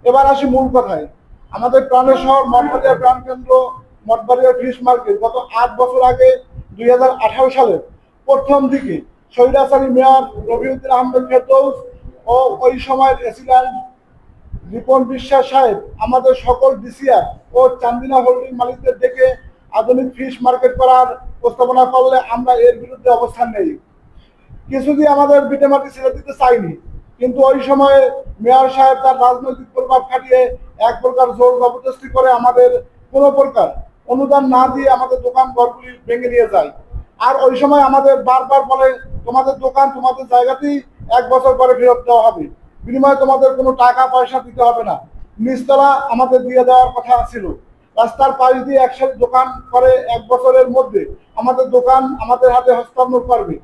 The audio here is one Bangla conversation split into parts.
এবার আসি মূল কথায়। আমাদের প্রাণের শহর মঠবাড়িয়া প্রাণকেন্দ্র মঠবাড়িয়া ফিশ মার্কেট গত 8 বছর আগে 2018 সালের প্রথম দিকে স্বৈরাচারী মেয়র রবিউদ্দিন আহমেদ ফেরদৌস ও ওই সময়ের এসিল্যান্ড রিপন বিশ্বাস সাহেব আমাদের সকল ডিসিআর ও চান্দিনা হোল্ডিং মালিকদের ডেকে আধুনিক ফিশ মার্কেট করার প্রস্তাবনা করলে আমরা এর বিরুদ্ধে অবস্থান নেই। কিছুদিন আমাদের ভিটেমাটি ছেড়ে দিতে চাইনি, কিন্তু ওই সময়ে মেয়র সাহেব তার রাজনৈতিক প্রভাব খাটিয়ে এক প্রকার জোর জবরদস্তি করে আমাদের কোনো প্রকার অনুদান না দিয়ে আমাদের দোকান ঘরগুলি ভেঙে নিয়ে যায়। আর ওই সময় আমাদের বারবার বলে, তোমাদের দোকান তোমাদের জায়গাতেই 1 বছর পরে ফেরত দেওয়া হবে, বিনিময়ে তোমাদের কোনো টাকা পয়সা দিতে হবে না। নিচতলা আমাদের দিয়ে দেওয়ার কথা ছিল। রাস্তার পাশ দিয়ে একসাথে দোকান করে 1 বছরের মধ্যে আমাদের দোকান আমাদের হাতে হস্তান্তর করবে।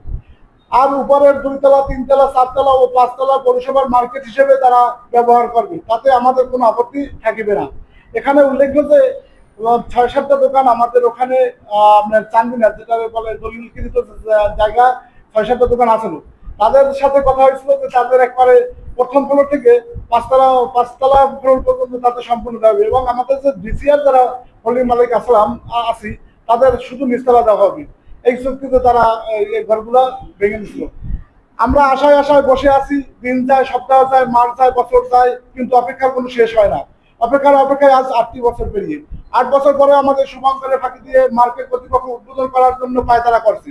আর উপরের 2 তলা 3 তলা 4 তলা ও 5 তলা পৌরসভার মার্কেট হিসেবে তারা ব্যবহার করবে, তাতে আমাদের কোনো আপত্তি থাকিবে না। এখানে উল্লেখ্য যে 6-7টা দোকান আমাদের ওখানে আপনার চান্দিনা যেটা বলে দলিলকৃত জায়গা 6-7টা দোকান আছিল। তাদের সাথে কথা হয়েছিল যে তাদের একবারে প্রথম ফ্লোর থেকে 5তলা ফ্লোর পর্যন্ত তাদের সম্পূর্ণ দেওয়া হবে, এবং আমাদের যে ডিসিআর যারা হোল্ডিং মালিক আছি তাদের শুধু নিচতলা দেওয়া হবে। এই চুক্তিতে তারা এই ঘরগুলা ভেঙে দিছিল। আমরা আশায় আশায় বসে আছি, দিন যায়, সপ্তাহ যায়, মাস যায়, বছর যায়, কিন্তু অপেক্ষার কোনো শেষ হয় না। অপেক্ষায় আজ 8টি বছর পেরিয়ে 8 বছর পরে আমাদের শুভঙ্করের ফাঁকি দিয়ে মার্কেট কর্তৃপক্ষ উদ্বোধন করার জন্য পায়তারা করছে।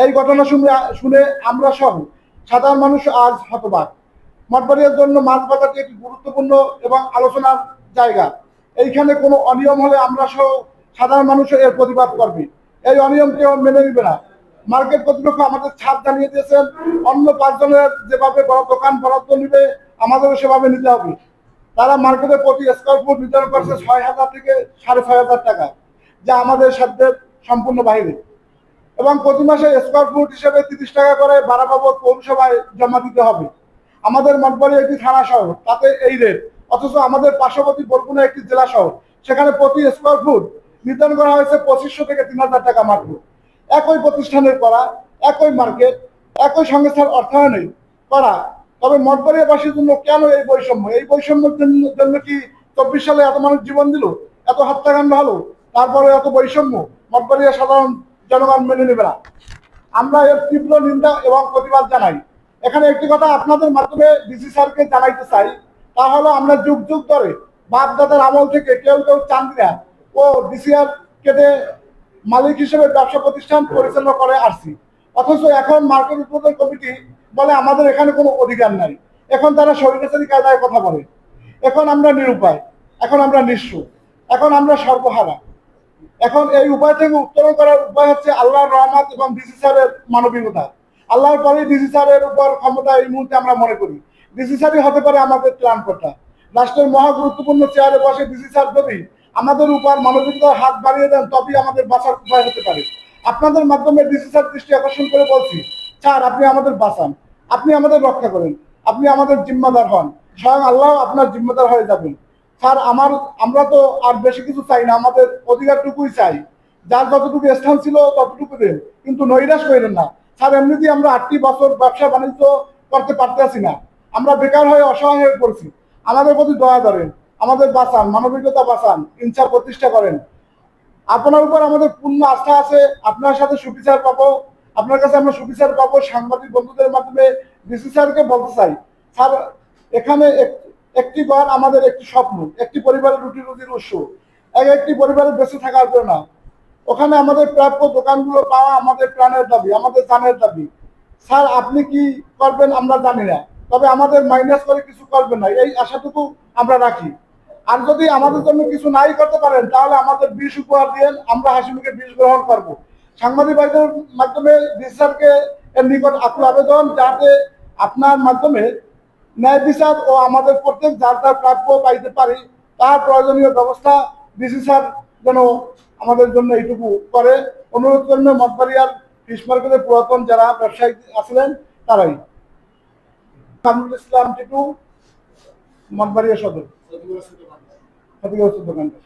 এই ঘটনা শুনে আমরা সহ সাধারণ মানুষ আজ হতবাক। মঠবাড়িয়ার জন্য মাছ বাজারটি একটি গুরুত্বপূর্ণ এবং আলোচনার জায়গা। এইখানে কোনো অনিয়ম হলে আমরা সহ সাধারণ মানুষ এর প্রতিবাদ করবে। এই অনিয়ম কেউ মেনে নিবে না। মার্কেট কর্তৃপক্ষ আমাদের ছাপ জানিয়ে দিয়েছেন, অন্য 5 জনের যেভাবে বড় দোকান বরাদ্দ নিবে আমাদেরও সেভাবে নিতে হবে। তারা মার্কেটে প্রতি স্কোয়ার ফুট নির্ধারণ করছে 6,000 থেকে 6,500 টাকা, যা আমাদের সাধ্যের সম্পূর্ণ বাইরে। এবং প্রতি মাসে স্কোয়ার ফুট হিসেবে 30 টাকা করে ভাড়া বাবদ পৌরসভায় জমা দিতে হবে। আমাদের মঠবাড়িয়া একটি থানা শহর, তাতে এই রেট, অথচ আমাদের পার্শ্ববর্তী বরগুনা একটি জেলা শহর, সেখানে প্রতি স্কোয়ার ফুট নির্ধারণ করা হয়েছে 2500 থেকে 3,000 টাকা মাত্র। একই প্রতিষ্ঠানের করা, একই মার্কেট, একই সংস্থার অর্থায়নে করা, তবে মঠবাড়িয়াবাসীর জন্য কেন এই বৈষম্য? এই বৈষম্যের জন্য কি 24 সালে এত মানুষ জীবন দিল, এত হত্যাকাণ্ড হলো, তারপরে এত বৈষম্য? মঠবাড়িয়া সাধারণ জনগণ মেনে নেবে না। আমরা এর তীব্র নিন্দা এবং প্রতিবাদ জানাই। এখানে একটি কথা আপনাদের মাধ্যমে ডিসি স্যারকে জানাইতে চাই, তা হলো আমরা যুগ যুগ ধরে বাপ দাদার আমল থেকে কেউ কেউ চান্দিনা ও ডিসিআর কেটে মালিক হিসেবে ব্যবসা প্রতিষ্ঠান পরিচালনা করে আসছি, অথচ এখন মার্কেট উদ্বোধন কমিটি বলে আমাদের এখানে কোনো অধিকার নাই। এখন তারা স্বৈরাচারী কায়দায় কথা বলে। এখন আমরা নিরুপায়, এখন আমরা নিঃস্ব, এখন আমরা সর্বহারা। এখন এই উপায় থেকে উত্তরণ করার উপায় হচ্ছে আল্লাহর রহমত এবং ডিসি স্যারের মানবিকতা। আল্লাহর পরে ডিসি স্যারের উপর ক্ষমতা এই মুহূর্তে আমরা মনে করি। ডিসি স্যারই হতে পারে আমাদের ত্রাণকর্তা। রাষ্ট্রের মহা গুরুত্বপূর্ণ চেয়ারে বসে ডিসি স্যার যদি আমাদের উপর মানবিকতার হাত বাড়িয়ে দেন, তবেই আমাদের বাঁচার উপায় হতে পারে। আপনাদের মাধ্যমে ডিসি স্যার দৃষ্টি আকর্ষণ করে বলছি, স্যার আপনি আমাদের বাঁচান, আপনি আমাদের রক্ষা করেন, আপনি আমাদের জিম্মাদার হন, স্বয়ং আল্লাহ আপনার জিম্মাদার হয়ে যাবেন। স্যার আমরা তো আর বেশি কিছু চাই না, আমাদের অধিকারটুকুই চাই। যার যতটুকু স্থান ছিল ততটুকু দেন, কিন্তু নৈরাশ করেন না। স্যার এমনিতেই আমরা 8টি বছর ব্যবসা বাণিজ্য করতে পারতেছি না, আমরা বেকার হয়ে অসহায় হয়ে পড়ছি। আমাদের প্রতি দয়া ধরেন, আমাদের বাঁচান, মানবিকতা বাঁচান, ইনসাফ প্রতিষ্ঠা করেন। আপনার উপর আমাদের পূর্ণ আস্থা আছে, আপনার সাথে সুবিচার পাবো, আপনার কাছে আমরা সুবিচার পাবো। সাংবাদিক বন্ধুদের মাধ্যমে ডিসি স্যারকে বলতে চাই, স্যার এখানে একটি ঘর আমাদের একটি স্বপ্ন, একটি পরিবারের রুটি রুজির উৎস, একটি পরিবারের বেঁচে থাকার জন্য। ওখানে আমাদের প্রাপ্য দোকানগুলো পাওয়া আমাদের প্রাণের দাবি, আমাদের জানের দাবি। স্যার আপনি কি করবেন আমরা জানি না, তবে আমাদের মাইনাস করে কিছু করবেন না, এই আশাটুকু আমরা রাখি। আর যদি আমাদের জন্য কিছু নাই করতে পারেন, তাহলে আমাদের বিষ উপহার দিয়ে আমরা হাসি মুখে বিষ গ্রহণ করবো। সাংবাদিক ভাইদের মাধ্যমে ডিসি স্যারকে এর নিকট আকুল আবেদন, যাতে আপনার মাধ্যমে ন্যায় বিচার ও আমাদের প্রত্যেক যার যার প্রাপ্য পাইতে পারি তার প্রয়োজনীয় ব্যবস্থা ডিসি স্যার যেন আমাদের জন্য এইটুকু করে। অনুরোধ জন্য মঠবাড়িয়ার ফিশ মার্কেটের পুরাতন যারা ব্যবসায়ী আছিলেন তারাই। কামরুল ইসলাম টিটু, মঠবাড়িয়া সদর, ক্ষতিগ্রস্ত দোকানদার।